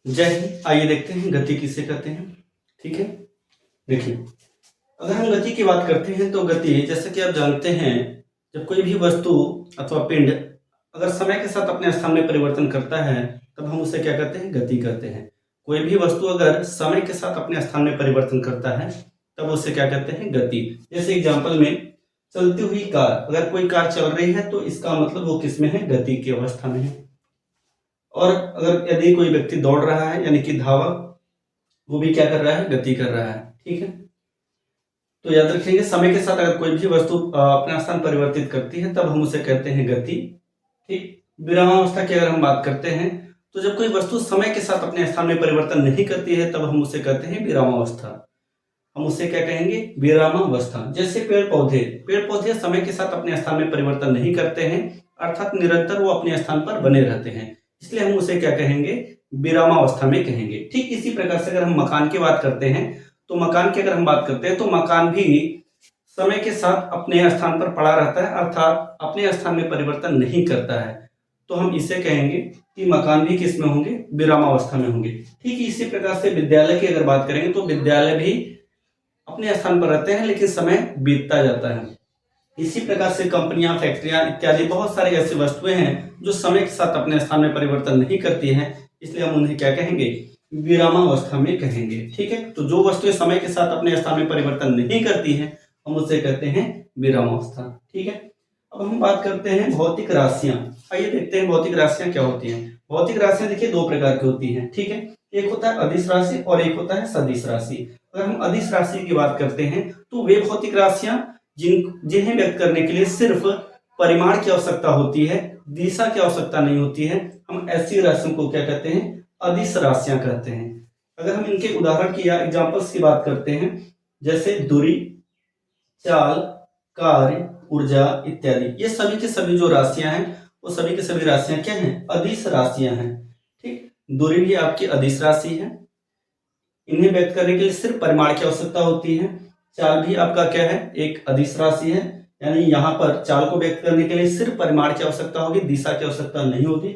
जय हिंद। आइए देखते हैं गति किसे कहते हैं। ठीक है, देखिए अगर हम गति की बात करते हैं तो गति, जैसे कि आप जानते हैं, जब कोई भी वस्तु अथवा पिंड अगर समय के साथ अपने स्थान में परिवर्तन करता है तब हम उसे क्या कहते हैं, गति कहते हैं। कोई भी वस्तु अगर समय के साथ अपने स्थान में परिवर्तन करता है तब उसे क्या कहते हैं, गति। जैसे एग्जाम्पल में चलती हुई कार, अगर कोई कार चल रही है तो इसका मतलब वो किस में है, गति की अवस्था में है। और अगर यदि कोई व्यक्ति दौड़ रहा है यानी कि धावक, वो भी क्या कर रहा है, गति कर रहा है। ठीक है, तो याद रखेंगे समय के साथ अगर कोई भी वस्तु अपना स्थान परिवर्तित करती है तब हम उसे कहते हैं गति। ठीक, विरामावस्था की अगर हम बात करते हैं तो जब कोई वस्तु समय के साथ अपने स्थान में परिवर्तन नहीं करती है तब हम उसे कहते हैं विरामावस्था। हम उसे क्या कहेंगे, विरामावस्था। जैसे पेड़ पौधे समय के साथ अपने स्थान में परिवर्तन नहीं करते हैं, अर्थात निरंतर वो अपने स्थान पर बने रहते हैं, इसलिए हम उसे क्या कहेंगे, विरामावस्था में कहेंगे। ठीक इसी प्रकार से अगर हम मकान की बात करते हैं तो मकान की अगर हम बात करते हैं तो मकान भी समय के साथ अपने स्थान पर पड़ा रहता है, अर्थात अपने स्थान में परिवर्तन नहीं करता है, तो हम इसे कहेंगे कि मकान भी किस में होंगे, विरामावस्था में होंगे। ठीक इसी प्रकार से विद्यालय की अगर बात करेंगे तो विद्यालय भी अपने स्थान पर रहते हैं लेकिन समय बीतता जाता है। इसी प्रकार से कंपनियां, फैक्ट्रियां इत्यादि बहुत सारी ऐसी वस्तुएं हैं जो समय के साथ अपने स्थान में परिवर्तन नहीं करती हैं, इसलिए हम उन्हें क्या कहेंगे, विरामावस्था में कहेंगे। ठीक है, तो जो वस्तुएं समय के साथ अपने स्थान में परिवर्तन नहीं करती हैं हम उसे कहते हैं विरामावस्था। ठीक है, अब हम बात करते हैं भौतिक राशियां। आइए देखते हैं भौतिक राशियां क्या होती हैं। भौतिक राशियां देखिए दो प्रकार की होती हैं। ठीक है, एक होता है अदिश राशि और एक होता है सदिश राशि। अगर हम अदिश राशि की बात करते हैं तो वे भौतिक राशियां जिन्हें व्यक्त करने के लिए सिर्फ परिमाण की आवश्यकता होती है, दिशा की आवश्यकता नहीं होती है, हम ऐसी राशियों को क्या कहते हैं, अदिश राशियां कहते हैं। अगर हम इनके उदाहरण की या एग्जांपल्स की बात करते हैं, जैसे दूरी, चाल, कार्य, ऊर्जा इत्यादि, ये सभी की सभी जो राशियां हैं वो सभी की सभी राशियां क्या हैं, अदिश राशियां हैं। ठीक, दूरी भी आपकी अदिश राशि है, इन्हें व्यक्त करने के लिए सिर्फ परिमाण की आवश्यकता होती है। चाल भी आपका क्या है, एक अदिश राशि है, यानी यहाँ पर चाल को व्यक्त करने के लिए सिर्फ परिमाण की आवश्यकता होगी, दिशा की आवश्यकता नहीं होगी।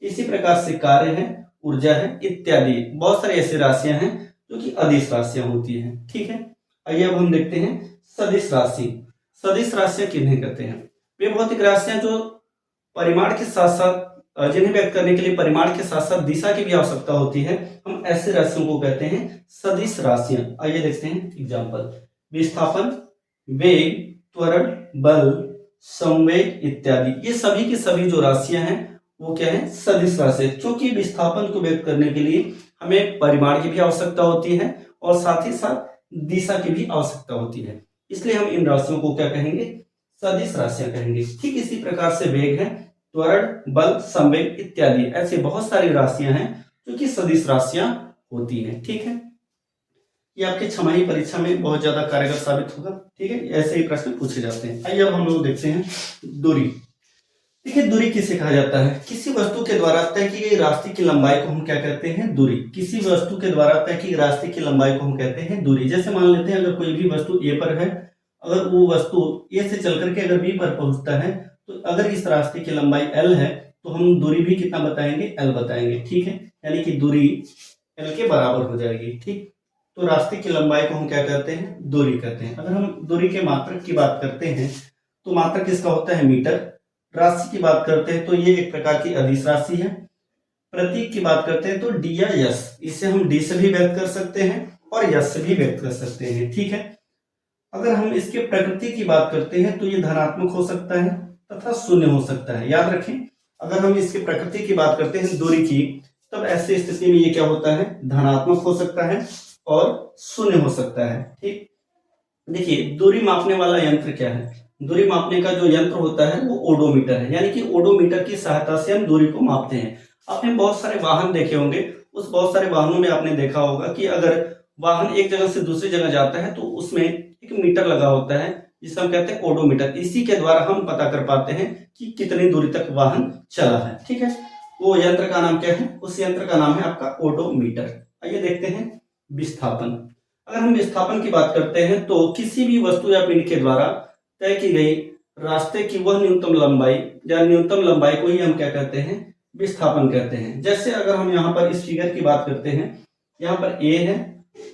इसी प्रकार से कार्य है, ऊर्जा है इत्यादि बहुत सारी ऐसी राशियां हैं जो कि अदिश राशियां होती हैं। ठीक है, आइए अब हम देखते हैं सदिश राशि। सदिश राशियां किन्हें कहते हैं, वे भौतिक राशियां जो परिमाण के साथ साथ जिन्हें व्यक्त करने के लिए परिमाण के साथ साथ दिशा की भी आवश्यकता होती है, हम ऐसे राशियों को कहते हैं सदिश राशियां। आइए देखते हैं एग्जांपल, विस्थापन, वेग, त्वरण, बल, संवेग इत्यादि, ये सभी की सभी जो राशियां हैं वो क्या है, सदिश राशि। क्योंकि विस्थापन को व्यक्त करने के लिए हमें परिमाण की भी आवश्यकता होती है और साथ ही साथ दिशा की भी आवश्यकता होती है, इसलिए हम इन राशियों को क्या कहेंगे, सदिश राशियां कहेंगे। ठीक इसी प्रकार से वेग है, त्वरण, बल, संवेग इत्यादि ऐसी बहुत सारी राशियां हैं जो कि सदिश राशियां होती हैं। ठीक है, ये आपके छमाही परीक्षा में बहुत ज्यादा कारगर साबित होगा। ठीक है, ऐसे ही प्रश्न पूछे जाते हैं। आइए अब हम लोग देखते हैं दूरी। देखिए दूरी किसे कहा जाता है, किसी वस्तु के द्वारा तय की गई रास्ते की लंबाई को हम क्या कहते हैं, दूरी। किसी वस्तु के द्वारा तय की रास्ते की लंबाई को हम कहते हैं दूरी। जैसे मान लेते हैं अगर कोई भी वस्तु ए पर है, अगर वो वस्तु ए से चल करके अगर बी पर पहुंचता है तो अगर इस रास्ते की लंबाई एल है तो हम दूरी भी कितना बताएंगे, एल बताएंगे। ठीक है, यानी कि दूरी एल के बराबर हो जाएगी। ठीक, तो रास्ते की लंबाई को हम क्या कहते हैं, दूरी कहते हैं। अगर हम दूरी के मात्रक की बात करते हैं तो मात्रक इसका होता है मीटर। राशि की बात करते हैं तो ये एक प्रकार की अदिश राशि है। प्रतीक की बात करते हैं तो डी या यस, इसे हम डी से भी व्यक्त कर सकते हैं और यस से भी व्यक्त कर सकते हैं। ठीक है, अगर हम इसके प्रकृति की बात करते हैं तो ये धनात्मक हो सकता है तथा शून्य हो सकता है। याद रखें, अगर हम इसके प्रकृति की बात करते हैं दूरी की, तब ऐसी स्थिति में ये क्या होता है, धनात्मक हो सकता है और शून्य हो सकता है। ठीक, देखिए दूरी मापने वाला यंत्र क्या है, दूरी मापने का जो यंत्र होता है वो ओडोमीटर है, यानी कि ओडोमीटर की सहायता से हम दूरी को मापते हैं। आपने बहुत सारे वाहन देखे होंगे, उस बहुत सारे वाहनों में आपने देखा होगा कि अगर वाहन एक जगह से दूसरी जगह जाता है तो उसमें एक मीटर लगा होता है जिसे हम कहते हैं ओडोमीटर। इसी के द्वारा हम पता कर पाते हैं कि कितनी दूरी तक वाहन चला है। ठीक है, वो यंत्र का नाम क्या है, उस यंत्र का नाम है आपका ओडोमीटर। आइए देखते हैं विस्थापन। अगर हम विस्थापन की बात करते हैं तो किसी भी वस्तु या पिंड के द्वारा तय की गई रास्ते की वह न्यूनतम लंबाई या न्यूनतम लंबाई को ही हम क्या कहते हैं, विस्थापन कहते हैं। जैसे अगर हम यहाँ पर इस फिगर की बात करते हैं, यहाँ पर ए है,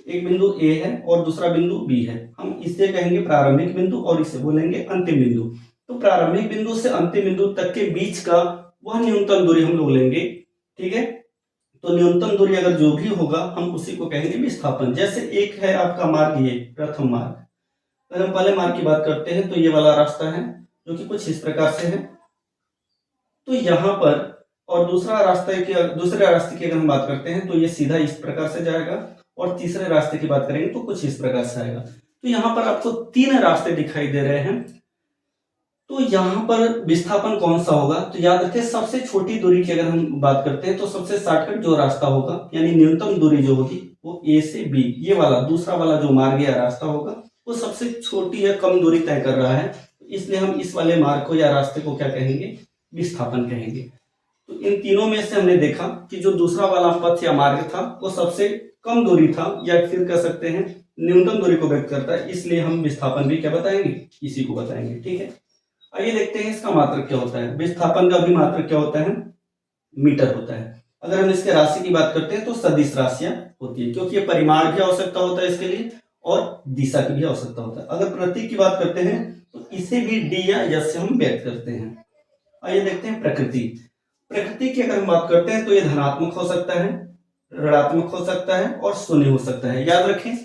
एक बिंदु ए है और दूसरा बिंदु बी है, हम इसे कहेंगे प्रारंभिक बिंदु और इसे बोलेंगे अंतिम बिंदु। तो प्रारंभिक बिंदु से अंतिम बिंदु तक के बीच का वह न्यूनतम दूरी हम लोग लेंगे, ठीक है। तो न्यूनतम दूरी अगर जो भी होगा हम उसी को कहेंगे विस्थापन। जैसे एक है आपका मार्ग, ये प्रथम मार्ग, अगर हम पहले मार्ग की बात करते हैं तो ये वाला रास्ता है जो कि कुछ इस प्रकार से है। तो यहाँ पर और दूसरे रास्ते की अगर हम बात करते हैं तो ये सीधा इस प्रकार से जाएगा और तीसरे रास्ते की बात करेंगे तो कुछ इस प्रकार से आएगा। तो यहाँ पर आपको 3 रास्ते दिखाई दे रहे हैं। तो यहाँ पर विस्थापन कौन सा होगा, तो याद रखें सबसे छोटी दूरी की अगर हम बात करते हैं तो सबसे शॉर्टकट जो रास्ता होगा यानी न्यूनतम दूरी जो होगी वो ए से बी, ये वाला दूसरा वाला जो मार्ग या रास्ता होगा वो सबसे छोटी या कम दूरी तय कर रहा है, इसलिए हम इस वाले मार्ग को या रास्ते को क्या कहेंगे, विस्थापन कहेंगे। तो इन तीनों में से हमने देखा कि जो दूसरा वाला पथ या मार्ग था वो सबसे कम दूरी था या फिर कह सकते हैं न्यूनतम दूरी को व्यक्त करता है, इसलिए हम विस्थापन भी क्या बताएंगे, इसी को बताएंगे, ठीक है। आइए देखते हैं इसका मात्रक क्या होता है। विस्थापन का भी मात्रक क्या होता है, मीटर होता है। अगर हम इसके राशि की बात करते हैं तो सदिश राशियां होती है, क्योंकि ये परिमाण की आवश्यकता होता है इसके लिए और दिशा की भी आवश्यकता होता है। अगर प्रतीक की बात करते हैं तो इसे भी डी या यस से हम व्यक्त करते हैं। आइए देखते हैं प्रकृति। प्रकृति की अगर हम बात करते हैं तो ये धनात्मक हो सकता है, ऋणात्मक हो सकता है और शून्य हो सकता है। याद रखें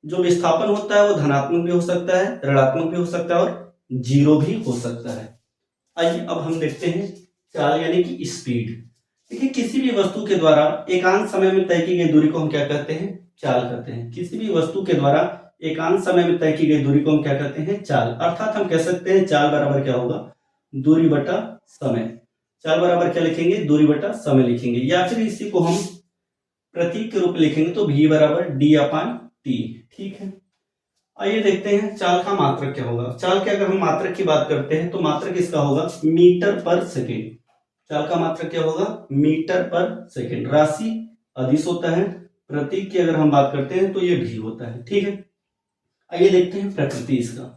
जो विस्थापन होता है वो धनात्मक भी हो सकता है, ऋणात्मक भी हो सकता है और जीरो भी हो सकता है। आइए अब हम देखते हैं चाल यानी कि स्पीड। देखिए किसी भी वस्तु के द्वारा एकांत समय में तय की गई दूरी को हम क्या कहते हैं, चाल कहते हैं। किसी भी वस्तु के द्वारा एकांत समय में तय की गई दूरी को हम क्या कहते हैं, चाल। अर्थात हम कह सकते हैं चाल बराबर क्या होगा, दूरी बटा समय। चाल बराबर क्या लिखेंगे, दूरी बटा समय लिखेंगे, या फिर इसी को हम प्रतीक के रूप में लिखेंगे तो v बराबर डी अपान टी, ठीक है। आइए देखते हैं चाल का मात्रक क्या होगा। चाल के अगर हम मात्रक की बात करते हैं तो मात्रक इसका होगा मीटर पर सेकेंड। चाल का मात्रक क्या होगा, मीटर पर सेकेंड। राशि अदिश होता है, प्रतीक की अगर हम बात करते हैं तो ये भी होता है, ठीक है। आइए देखते हैं प्रकृति इसका।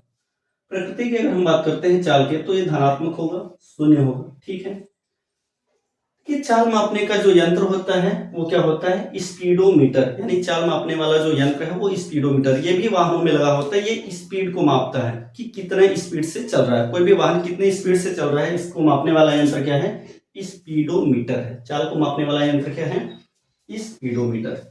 प्रकृति की अगर हम बात करते हैं चाल के तो ये धनात्मक होगा, शून्य होगा, ठीक है। कि चाल मापने का जो यंत्र होता है वो क्या होता है, स्पीडोमीटर, यानी चाल मापने वाला जो यंत्र है वो स्पीडोमीटर। ये भी वाहनों में लगा होता है, ये स्पीड को मापता है कि कितने स्पीड से चल रहा है, कोई भी वाहन कितने स्पीड से चल रहा है, इसको मापने वाला यंत्र क्या है, स्पीडोमीटर है। चाल को मापने वाला यंत्र क्या है, स्पीडोमीटर।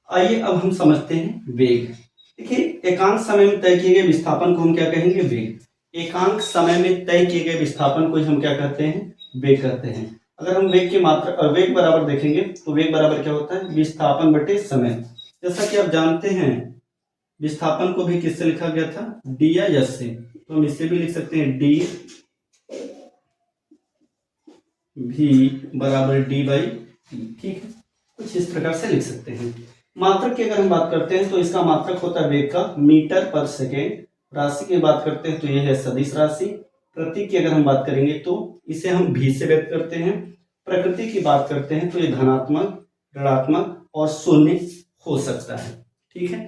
आइए अब हम समझते हैं वेग। देखिए एकांक समय में तय किए गए विस्थापन को हम क्या कहेंगे, वेग। एकांक समय में तय किए गए विस्थापन को हम क्या कहते हैं, वेग कहते हैं। अगर हम वेग की मात्रा वेग बराबर देखेंगे तो वेग बराबर क्या होता है, विस्थापन बटे समय। जैसा कि आप जानते हैं विस्थापन को भी किससे लिखा गया था, डी या यस से, तो हम इससे भी लिख सकते हैं डी भी बराबर डी बाई टी, ठीक है। कुछ इस प्रकार से लिख सकते हैं। मात्रक की अगर हम बात करते हैं तो इसका मात्रक होता है वेग का मीटर पर सेकेंड। राशि की बात करते हैं तो यह है सदिश राशि। प्रतीक की अगर हम बात करेंगे तो इसे हम भी से व्यक्त करते हैं। प्रकृति की बात करते हैं तो ये धनात्मक, ऋणात्मक और शून्य हो सकता है, ठीक है।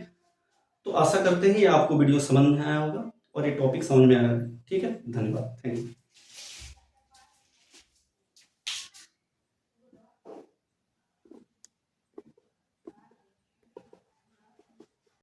तो आशा करते हैं ये आपको वीडियो समझ में आया होगा और ये टॉपिक समझ में आया होगा, ठीक है। धन्यवाद, थैंक यू।